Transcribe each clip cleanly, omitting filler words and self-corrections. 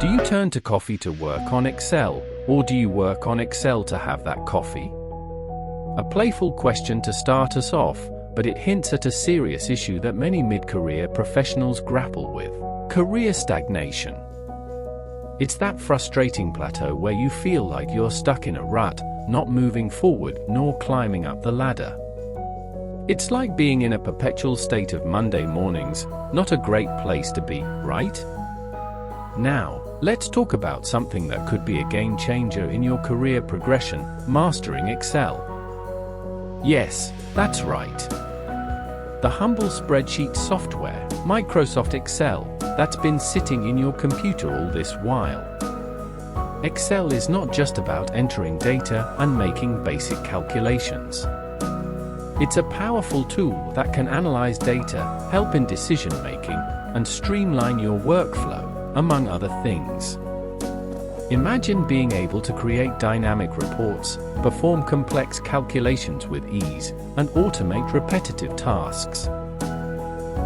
Do you turn to coffee to work on Excel, or do you work on Excel to have that coffee? A playful question to start us off, but it hints at a serious issue that many mid-career professionals grapple with: career stagnation. It's that frustrating plateau where you feel like you're stuck in a rut, not moving forward nor climbing up the ladder. It's like being in a perpetual state of Monday mornings, not a great place to be, right? Now, let's talk about something that could be a game changer in your career progression: mastering Excel. Yes, that's right. The humble spreadsheet software, Microsoft Excel, that's been sitting in your computer all this while. Excel is not just about entering data and making basic calculations. It's a powerful tool that can analyze data, help in decision-making, and streamline your workflow, among other things. Imagine being able to create dynamic reports, perform complex calculations with ease, and automate repetitive tasks.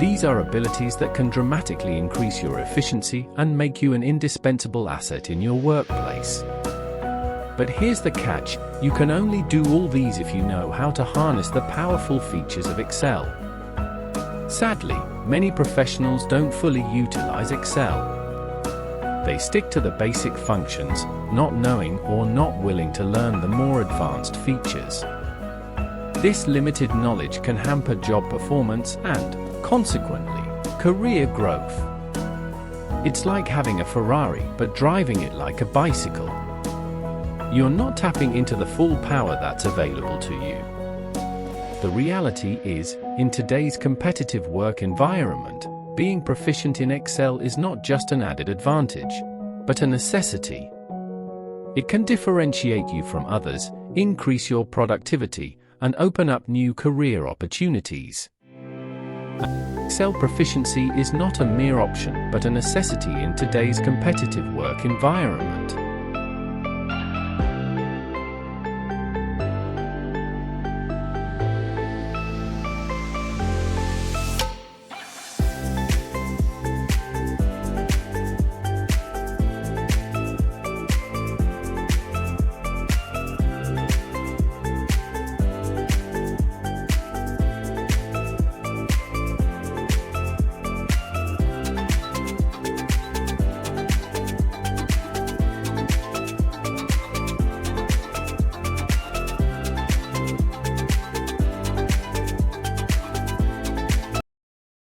These are abilities that can dramatically increase your efficiency and make you an indispensable asset in your workplace. But here's the catch: you can only do all these if you know how to harness the powerful features of Excel. Sadly, many professionals don't fully utilize Excel. They stick to the basic functions, not knowing or not willing to learn the more advanced features. This limited knowledge can hamper job performance and, consequently, career growth. It's like having a Ferrari but driving it like a bicycle. You're not tapping into the full power that's available to you. The reality is, in today's competitive work environment, being proficient in Excel is not just an added advantage, but a necessity. It can differentiate you from others, increase your productivity, and open up new career opportunities. Excel proficiency is not a mere option, but a necessity in today's competitive work environment.